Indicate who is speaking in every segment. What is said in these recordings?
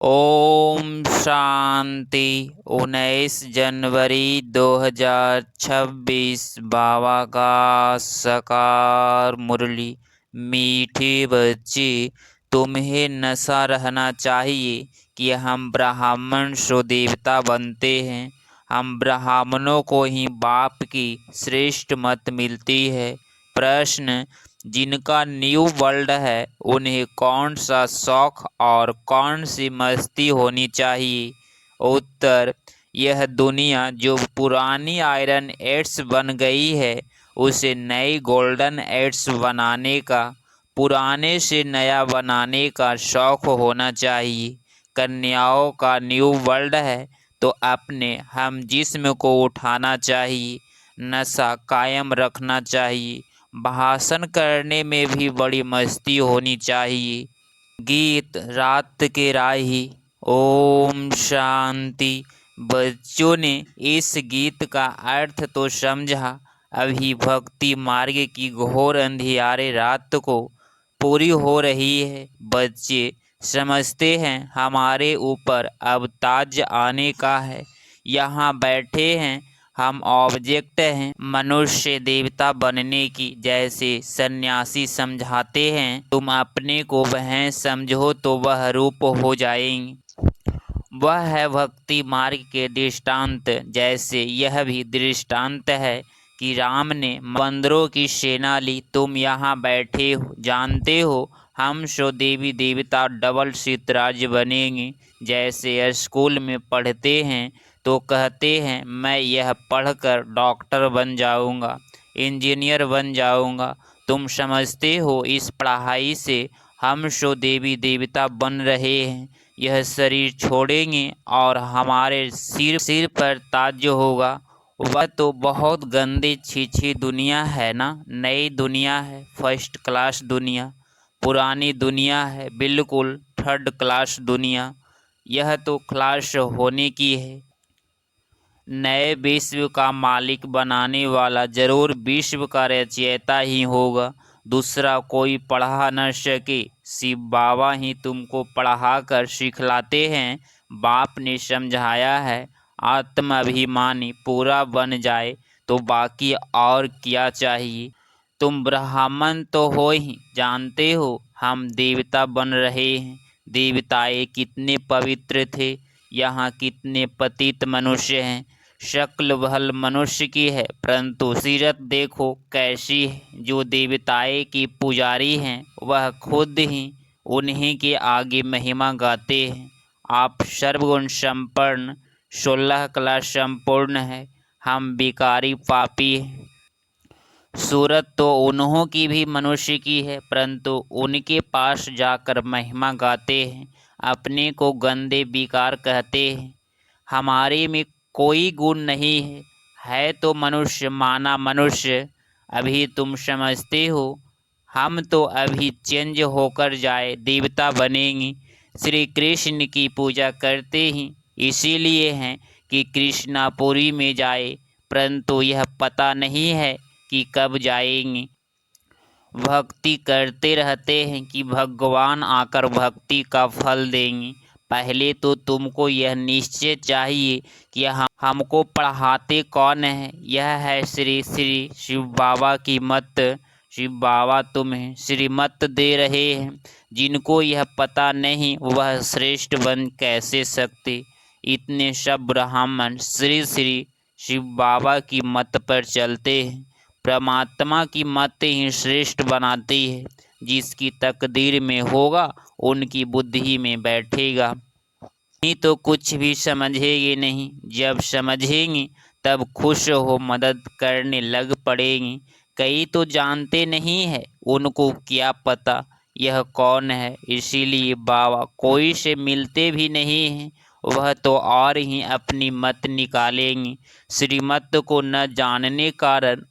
Speaker 1: ओम शांति। 19 जनवरी 2026 बाबा का साकार मुरली। मीठे बच्चे, तुम्हें नशा रहना चाहिए कि हम ब्राह्मण सो देवता बनते हैं। हम ब्राह्मणों को ही बाप की श्रेष्ठ मत मिलती है। प्रश्न, जिनका न्यू वर्ल्ड है उन्हें कौन सा शौक और कौन सी मस्ती होनी चाहिए? उत्तर, यह दुनिया जो पुरानी आयरन एड्स बन गई है उसे नई गोल्डन एड्स बनाने का, पुराने से नया बनाने का शौक होना चाहिए। कन्याओं का न्यू वर्ल्ड है तो अपने हम जिस्म को उठाना चाहिए, नशा कायम रखना चाहिए, भाषण करने में भी बड़ी मस्ती होनी चाहिए। गीत रात के राही। ओम शांति। बच्चों ने इस गीत का अर्थ तो समझा। अभी भक्ति मार्ग की घोर अंधियारे रात को पूरी हो रही है। बच्चे समझते हैं हमारे ऊपर अब ताज आने का है। यहाँ बैठे हैं हम ऑब्जेक्ट हैं मनुष्य देवता बनने की। जैसे सन्यासी समझाते हैं तुम अपने को वह समझो तो वह रूप हो जाएंगे। वह है भक्ति मार्ग के दृष्टांत। जैसे यह भी दृष्टांत है कि राम ने बंदरों की सेना ली। तुम यहाँ बैठे हो, जानते हो हम सो देवी देवता डबल सीतराज बनेंगे। जैसे स्कूल में पढ़ते हैं तो कहते हैं मैं यह पढ़कर डॉक्टर बन जाऊंगा, इंजीनियर बन जाऊंगा। तुम समझते हो इस पढ़ाई से हम सो देवी देवता बन रहे हैं। यह शरीर छोड़ेंगे और हमारे सिर पर ताज होगा। वह तो बहुत गंदी छीछी दुनिया है ना। नई दुनिया है, फर्स्ट क्लास दुनिया। पुरानी दुनिया है बिल्कुल थर्ड क्लास दुनिया। यह तो क्लास होने की है। नए विश्व का मालिक बनाने वाला जरूर विश्व का रचयिता ही होगा, दूसरा कोई पढ़ा न सके। शिव बाबा ही तुमको पढ़ा कर सिखलाते हैं। बाप ने समझाया है आत्माभिमानी पूरा बन जाए तो बाकी और क्या चाहिए। तुम ब्राह्मण तो हो ही, जानते हो हम देवता बन रहे हैं। देवताएं कितने पवित्र थे, यहाँ कितने पतित मनुष्य हैं। शक्ल भल मनुष्य की है परंतु सीरत देखो कैसी है। जो देवताएं की पुजारी हैं वह खुद ही उन्हीं के आगे महिमा गाते हैं। आप सर्वगुण संपन्न, 16 कला संपूर्ण है। हम बिकारी पापी हैं। सूरत तो उन्हों की भी मनुष्य की है परंतु उनके पास जाकर महिमा गाते हैं, अपने को गंदे बिकार कहते हैं। हमारे में कोई गुण नहीं है तो मनुष्य माना मनुष्य। अभी तुम समझते हो हम तो अभी चेंज होकर जाए देवता बनेंगे। श्री कृष्ण की पूजा करते ही इसीलिए हैं कि कृष्णापुरी में जाए, परंतु यह पता नहीं है कि कब जाएंगे। भक्ति करते रहते हैं कि भगवान आकर भक्ति का फल देंगे। पहले तो तुमको यह निश्चय चाहिए कि हमको पढ़ाते कौन है। यह है श्री श्री शिव बाबा की मत। शिव बाबा तुम्हें श्रीमत दे रहे हैं। जिनको यह पता नहीं वह श्रेष्ठ बन कैसे सकते। इतने सब ब्राह्मण श्री श्री शिव बाबा की मत पर चलते हैं। परमात्मा की मत ही श्रेष्ठ बनाती है। जिसकी तकदीर में होगा उनकी बुद्धि में बैठेगा। नहीं तो कुछ भी समझेंगे नहीं। जब समझेंगे तब खुश हो मदद करने लग पड़ेंगे। कई तो जानते नहीं है, उनको क्या पता यह कौन है। इसीलिए बाबा कोई से मिलते भी नहीं हैं। वह तो और ही अपनी मत निकालेंगे। श्रीमत को न जानने कारण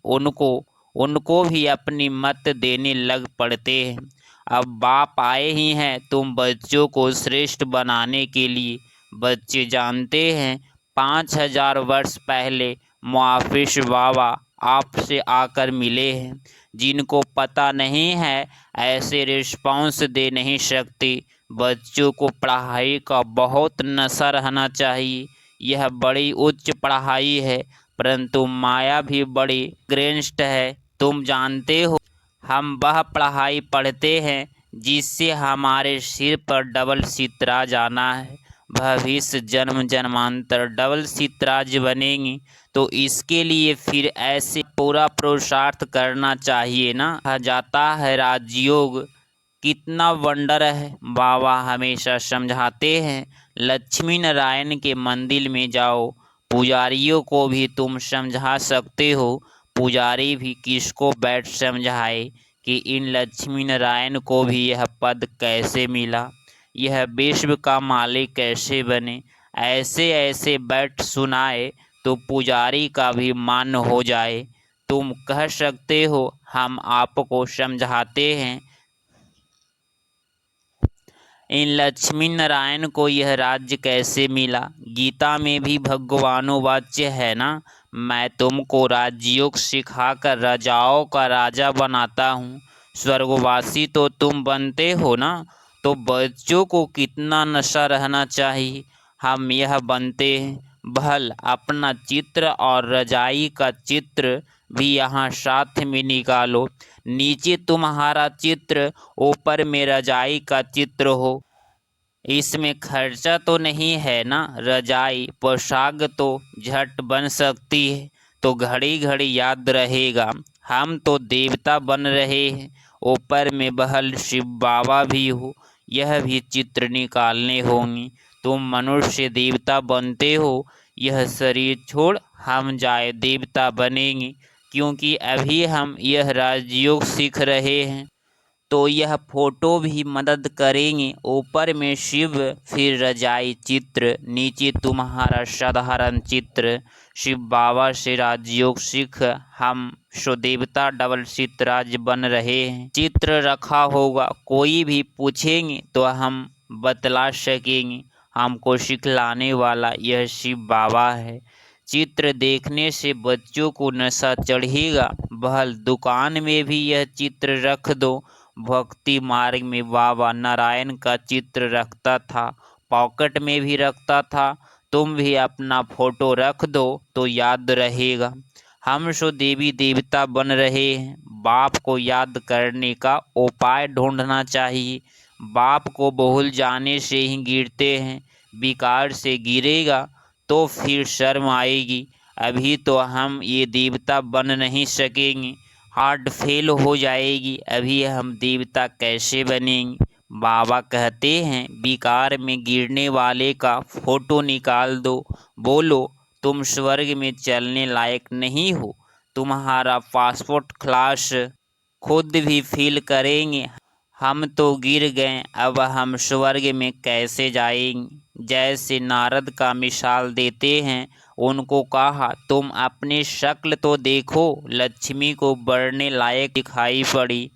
Speaker 1: उनको भी अपनी मत देने लग पड़ते हैं। अब बाप आए ही हैं तुम बच्चों को श्रेष्ठ बनाने के लिए। बच्चे जानते हैं 5000 वर्ष पहले मुआफिस बाबा आपसे आकर मिले हैं। जिनको पता नहीं है ऐसे रिस्पॉन्स दे नहीं सकते। बच्चों को पढ़ाई का बहुत नशा रहना चाहिए। यह बड़ी उच्च पढ़ाई है, परंतु माया भी बड़ी ग्रेस्ट है। तुम जानते हो, हम वह पढ़ाई पढ़ते हैं जिससे हमारे सिर पर डबल सितराज आना है। भविष्य जन्म जन्मांतर डबल सितराज बनेंगी, तो इसके लिए फिर ऐसे पूरा पुरुषार्थ करना चाहिए ना। कहा जाता है राजयोग कितना वंडर है। बाबा हमेशा समझाते हैं, लक्ष्मी नारायण के मंदिर में जाओ। पुजारियों को भी तुम समझा सकते हो। पुजारी भी किसको बैठ समझाए कि इन लक्ष्मी नारायण को भी यह पद कैसे मिला, यह विश्व का मालिक कैसे बने। ऐसे ऐसे बैठ सुनाए तो पुजारी का भी मान हो जाए। तुम कह सकते हो हम आपको समझाते हैं, इन लक्ष्मी नारायण को यह राज्य कैसे मिला। गीता में भी भगवानुवाच्य है ना, मैं तुमको राजयोग सिखाकर राजाओं का राजा बनाता हूँ। स्वर्गवासी तो तुम बनते हो ना। तो बच्चों को कितना नशा रहना चाहिए। हम यह बनते हैं। भल अपना चित्र और रजाई का चित्र भी यहाँ साथ में निकालो। नीचे तुम्हारा चित्र, ऊपर में रजाई का चित्र हो। इसमें खर्चा तो नहीं है ना। रजाई पोशाक तो झट बन सकती है, तो घड़ी घड़ी याद रहेगा हम तो देवता बन रहे हैं। ऊपर में बहल शिव बाबा भी हो, यह भी चित्र निकालने होंगे। तुम मनुष्य देवता बनते हो, यह शरीर छोड़ हम जाए देवता बनेंगे, क्योंकि अभी हम यह राजयोग सीख रहे हैं। तो यह फोटो भी मदद करेंगे। ऊपर में शिव, फिर रजाई चित्र, नीचे तुम्हारा साधारण चित्र। शिव बाबा से राजयोग सीख हम स्वदेवता डबल सितराज बन रहे हैं। चित्र रखा होगा, कोई भी पूछेंगे तो हम बतला सकेंगे। हमको सिखलाने वाला यह शिव बाबा है। चित्र देखने से बच्चों को नशा चढ़ेगा। बहल दुकान में भी यह चित्र रख दो। भक्ति मार्ग में बाबा नारायण का चित्र रखता था, पॉकेट में भी रखता था। तुम भी अपना फोटो रख दो तो याद रहेगा हम सो देवी देवता बन रहे हैं। बाप को याद करने का उपाय ढूंढना चाहिए। बाप को भूल जाने से ही गिरते हैं। विकार से गिरेगा तो फिर शर्म आएगी। अभी तो हम ये देवता बन नहीं सकेंगे, हार्ट फेल हो जाएगी। अभी हम देवता कैसे बनेंगे। बाबा कहते हैं विकार में गिरने वाले का फोटो निकाल दो। बोलो तुम स्वर्ग में चलने लायक नहीं हो। तुम्हारा पासपोर्ट क्लास खुद भी फील करेंगे, हम तो गिर गए, अब हम स्वर्ग में कैसे जाएंगे। जैसे नारद का मिसाल देते हैं, उनको कहा तुम अपनी शक्ल तो देखो, लक्ष्मी को बढ़ने लायक दिखाई पड़ी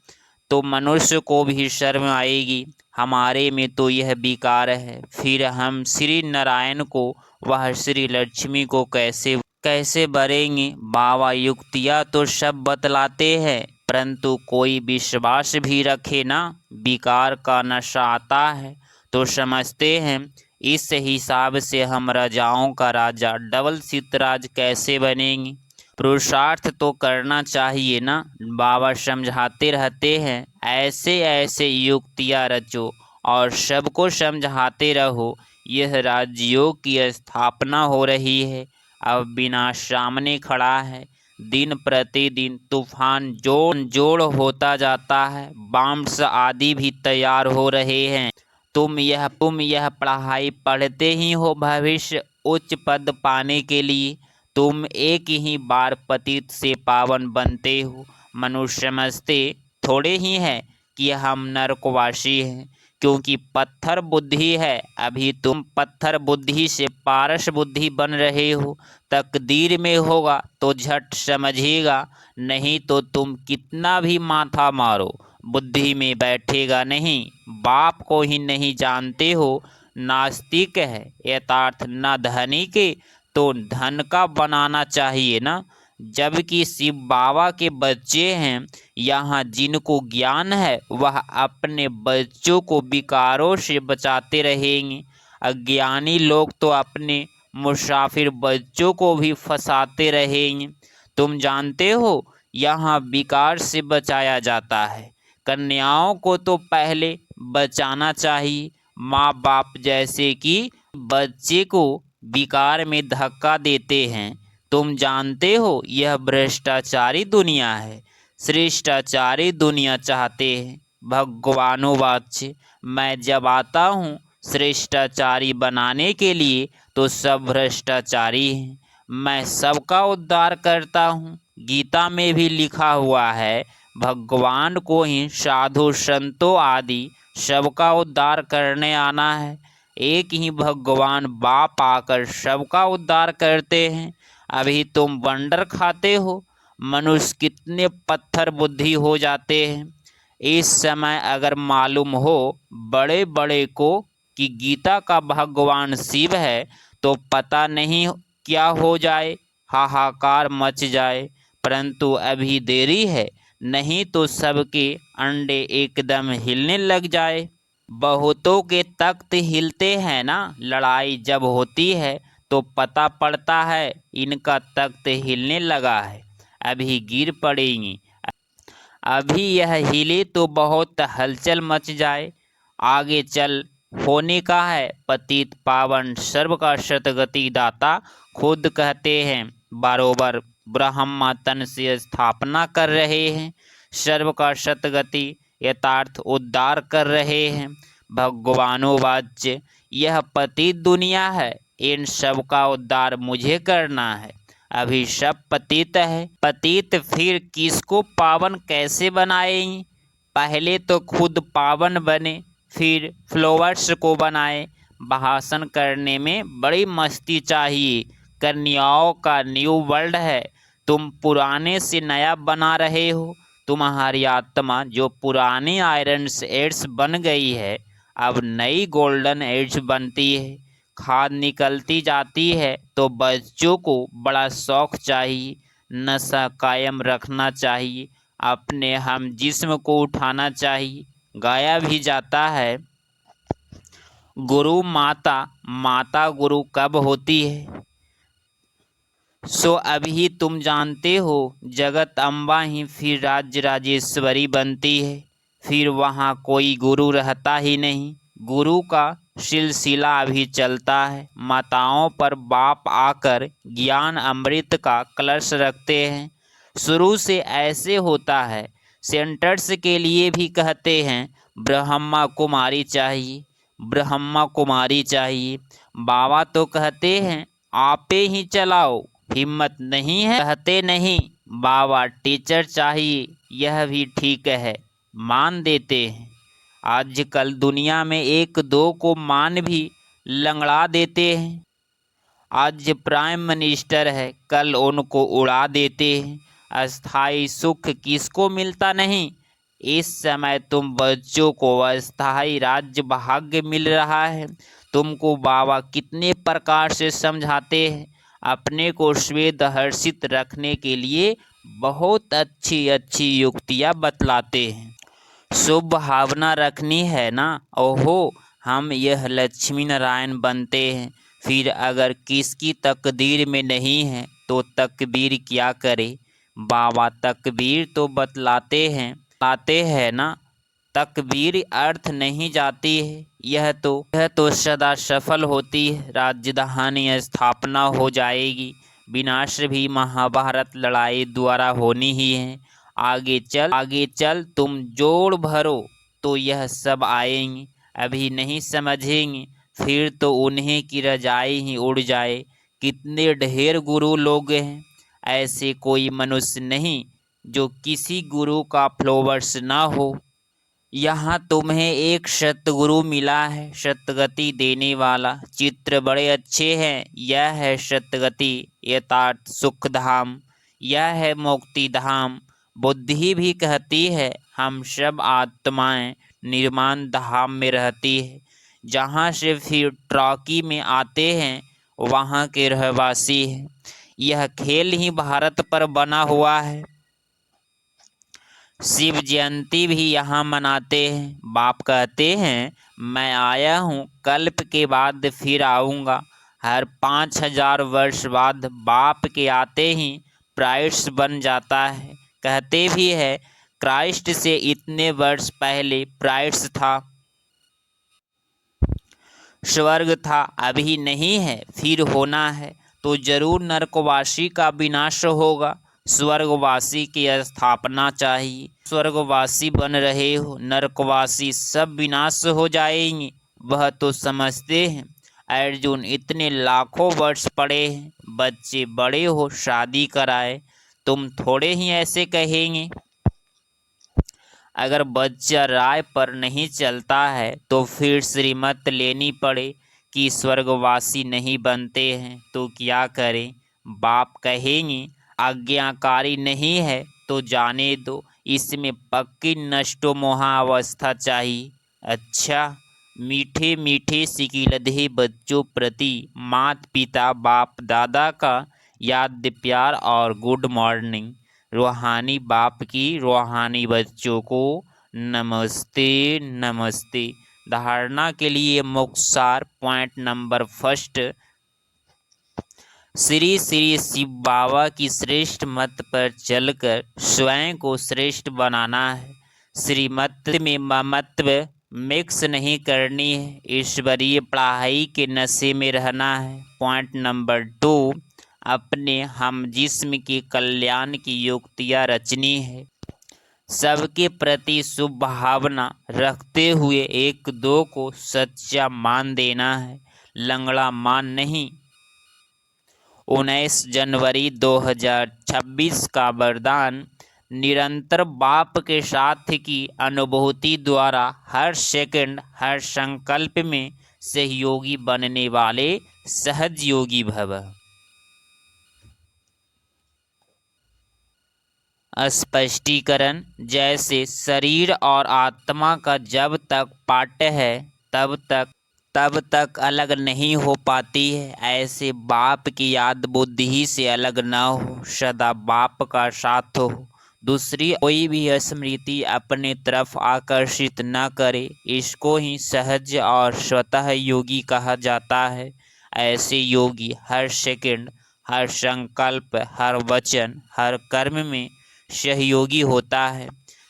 Speaker 1: तो मनुष्य को भी शर्म आएगी। हमारे में तो यह विकार है, फिर हम श्री नारायण को वह श्री लक्ष्मी को कैसे कैसे बरेंगे। बाबा युक्तियाँ तो सब बतलाते हैं, परंतु कोई विश्वास भी रखे ना। विकार का नशा आता है तो समझते हैं इस हिसाब से हम राजाओं का राजा डबल सितराज कैसे बनेंगे। पुरुषार्थ तो करना चाहिए ना। बाबा समझाते रहते हैं, ऐसे ऐसे युक्तियाँ रचो और सबको समझाते रहो। यह राजयोग की स्थापना हो रही है, अब विनाश सामने खड़ा है। दिन प्रतिदिन तूफान जोड़ होता जाता है। बॉम्ब्स आदि भी तैयार हो रहे हैं। तुम यह पढ़ाई पढ़ते ही हो भविष्य उच्च पद पाने के लिए। तुम एक ही बार पतित से पावन बनते हो। मनुष्य समझते थोड़े ही है कि हम नरकवासी हैं, क्योंकि पत्थर बुद्धि है। अभी तुम पत्थर बुद्धि से पारस बुद्धि बन रहे हो। तकदीर में होगा तो झट समझेगा, नहीं तो तुम कितना भी माथा मारो बुद्धि में बैठेगा नहीं। बाप को ही नहीं जानते हो, नास्तिक है। यथार्थ न धनी के तो धन का बनाना चाहिए ना। जबकि शिव बाबा के बच्चे हैं यहाँ जिनको ज्ञान है वह अपने बच्चों को विकारों से बचाते रहेंगे। अज्ञानी लोग तो अपने मुसाफिर बच्चों को भी फंसाते रहेंगे। तुम जानते हो यहाँ विकार से बचाया जाता है। कन्याओं को तो पहले बचाना चाहिए। माँ बाप जैसे कि बच्चे को विकार में धक्का देते हैं। तुम जानते हो यह भ्रष्टाचारी दुनिया है। श्रेष्ठाचारी दुनिया चाहते हैं। भगवानोवाच्य मैं जब आता हूँ श्रेष्ठाचारी बनाने के लिए तो सब भ्रष्टाचारी हैं। मैं सबका उद्धार करता हूँ। गीता में भी लिखा हुआ है भगवान को ही साधु संतों आदि सबका उद्धार करने आना है। एक ही भगवान बाप आकर सबका उद्धार करते हैं। अभी तुम वंडर खाते हो। मनुष्य कितने पत्थर बुद्धि हो जाते हैं। इस समय अगर मालूम हो बड़े बड़े को कि गीता का भगवान शिव है तो पता नहीं क्या हो जाए, हाहाकार मच जाए। परंतु अभी देरी है, नहीं तो सबके अंडे एकदम हिलने लग जाए। बहुतों के तख्त हिलते हैं ना। लड़ाई जब होती है तो पता पड़ता है इनका तख्त हिलने लगा है, अभी गिर पड़ेंगी। अभी यह हिले तो बहुत हलचल मच जाए। आगे चल होने का है। पतित पावन सर्व का शतगति दाता खुद कहते हैं बारोबार ब्रह्मा तन से स्थापना कर रहे हैं। सर्व का शतगति यथार्थ उद्धार कर रहे हैं। भगवानोवाच्य यह पतित दुनिया है। इन सब का उद्धार मुझे करना है। अभी सब पतित है। पतित फिर किसको पावन कैसे बनाएंगे? पहले तो खुद पावन बने, फिर फ्लोवर्स को बनाए। भाषण करने में बड़ी मस्ती चाहिए। कन्याओं का न्यू वर्ल्ड है। तुम पुराने से नया बना रहे हो। तुम्हारी आत्मा जो पुरानी आयरन एड्स बन गई है अब नई गोल्डन एड्स बनती है। खाद निकलती जाती है तो बच्चों को बड़ा शौक चाहिए। नशा कायम रखना चाहिए। अपने हम जिस्म को उठाना चाहिए। गाया भी जाता है गुरु माता, माता गुरु कब होती है? सो अभी तुम जानते हो जगत अम्बा ही फिर राज्य राजेश्वरी बनती है। फिर वहाँ कोई गुरु रहता ही नहीं। गुरु का सिलसिला अभी चलता है। माताओं पर बाप आकर ज्ञान अमृत का कलश रखते हैं। शुरू से ऐसे होता है। सेंटर्स के लिए भी कहते हैं ब्रह्मा कुमारी चाहिए, ब्रह्मा कुमारी चाहिए। बाबा तो कहते हैं आपे ही चलाओ, हिम्मत नहीं है कहते नहीं। बाबा टीचर चाहिए, यह भी ठीक है, मान देते हैं। आजकल दुनिया में एक दो को मान भी लंगड़ा देते हैं। आज प्राइम मिनिस्टर है, कल उनको उड़ा देते हैं। अस्थाई सुख किसको मिलता नहीं। इस समय तुम बच्चों को अस्थाई राज्य भाग्य मिल रहा है। तुमको बाबा कितने प्रकार से समझाते हैं। अपने को श्वेत हर्षित रखने के लिए बहुत अच्छी अच्छी युक्तियाँ बतलाते हैं। शुभ भावना रखनी है ना। ओहो हम यह लक्ष्मी नारायण बनते हैं। फिर अगर किसकी तकदीर में नहीं है तो तकबीर क्या करे। बाबा तकबीर तो बतलाते हैं ना। तकबीर अर्थ नहीं जाती है। यह तो सदा सफल होती है। राजधानी स्थापना हो जाएगी। विनाश भी महाभारत लड़ाई द्वारा होनी ही है। आगे चल तुम जोड़ भरो तो यह सब आएंगे। अभी नहीं समझेंगे फिर तो उन्हीं की रजाई ही उड़ जाए। कितने ढेर गुरु लोग हैं। ऐसे कोई मनुष्य नहीं जो किसी गुरु का फ्लोवर्स ना हो। यहाँ तुम्हें एक सतगुरु मिला है, सतगति देने वाला। चित्र बड़े अच्छे हैं। यह है सतगति यथार्थ सुख धाम, यह है मुक्ति धाम। बुद्धि भी कहती है हम सब आत्माएं निर्माण धाम में रहती है। जहाँ से फिर ट्रॉकी में आते हैं वहाँ के रहवासी हैं। यह खेल ही भारत पर बना हुआ है। शिव जयंती भी यहाँ मनाते हैं। बाप कहते हैं मैं आया हूँ, कल्प के बाद फिर आऊँगा। हर 5000 वर्ष बाद बाप के आते ही प्राइड्स बन जाता है। कहते भी है क्राइस्ट से इतने वर्ष पहले प्राइड्स था, स्वर्ग था, अभी नहीं है, फिर होना है। तो जरूर नरकवासी का विनाश होगा, स्वर्गवासी की स्थापना चाहिए। स्वर्गवासी बन रहे हो, नरकवासी सब विनाश हो जाएंगे, वह तो समझते हैं। अर्जुन इतने लाखों वर्ष पड़े हैं, बच्चे बड़े हो शादी कराए, तुम थोड़े ही ऐसे कहेंगे। अगर बच्चा राय पर नहीं चलता है तो फिर श्रीमत लेनी पड़े कि स्वर्गवासी नहीं बनते हैं तो क्या करें। बाप कहेंगे आज्ञाकारी नहीं है तो जाने दो, इसमें पक्की नष्टो मोहावस्था चाहिए। अच्छा, मीठे मीठे सिकिलधे बच्चों प्रति माता पिता बाप दादा का याद प्यार और गुड मॉर्निंग। रूहानी बाप की रूहानी बच्चों को नमस्ते नमस्ते। धारणा के लिए मुख्तार point number first, Shri Shri Shiv Baba की श्रेष्ठ मत पर चलकर स्वयं को श्रेष्ठ बनाना है। श्रीमत में ममत्व मिक्स नहीं करनी है, ईश्वरीय पढ़ाई के नशे में रहना है। पॉइंट नंबर 2, अपने हम जिस्म के कल्याण की युक्तियाँ रचनी है। सबके प्रति शुभ भावना रखते हुए एक दो को सच्चा मान देना है, लंगड़ा मान नहीं। 19 जनवरी 2026 का वरदान, निरंतर बाप के साथ की अनुभूति द्वारा हर सेकंड हर संकल्प में सहयोगी बनने वाले सहज योगी भव। स्पष्टीकरण, जैसे शरीर और आत्मा का जब तक पाठ है तब तक अलग नहीं हो पाती है, ऐसे बाप की याद बुद्धि ही से अलग न हो, सदा बाप का साथ हो, दूसरी कोई भी स्मृति अपने तरफ आकर्षित न करे, इसको ही सहज और स्वतः योगी कहा जाता है। ऐसे योगी हर सेकंड हर संकल्प हर वचन हर कर्म में सहयोगी होता है।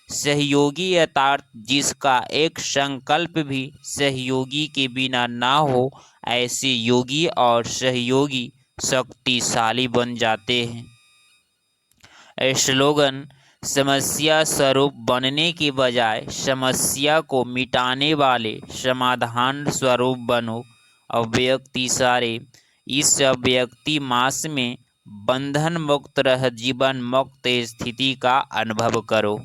Speaker 1: सहयोगी अर्थात जिसका एक संकल्प भी सहयोगी के बिना ना हो, ऐसे योगी और सहयोगी शक्तिशाली बन जाते हैं। स्लोगन, समस्या स्वरूप बनने के बजाय समस्या को मिटाने वाले समाधान स्वरूप बनो। अव्यक्ति सारे, इस अव्यक्ति मास में बंधन मुक्त रह जीवन मुक्त स्थिति का अनुभव करो।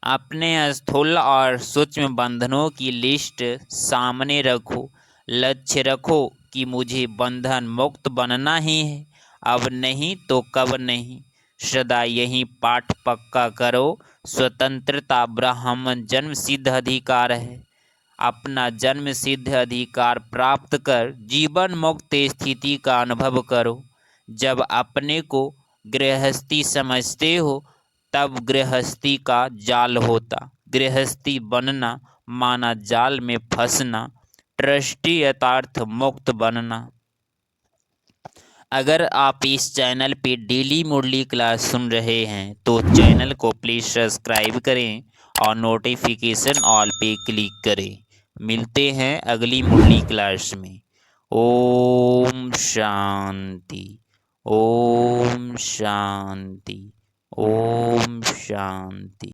Speaker 1: अपने स्थूल और सूक्ष्म बंधनों की लिस्ट सामने रखो, लक्ष्य रखो कि मुझे बंधन मुक्त बनना ही है, अब नहीं तो कब नहीं। सदा यही पाठ पक्का करो, स्वतंत्रता ब्राह्मण जन्म सिद्ध अधिकार है। अपना जन्म सिद्ध अधिकार प्राप्त कर जीवन मुक्त स्थिति का अनुभव करो। जब अपने को गृहस्थी समझते हो तब गृहस्थी का जाल होता, गृहस्थी बनना माना जाल में फंसना, ट्रस्टी यथार्थ मुक्त बनना। अगर आप इस चैनल पे डेली मुरली क्लास सुन रहे हैं तो चैनल को प्लीज़ सब्सक्राइब करें और नोटिफिकेशन ऑल पे क्लिक करें। मिलते हैं अगली मुरली क्लास में। ओम शांति, ओम शांति, ओम शांति।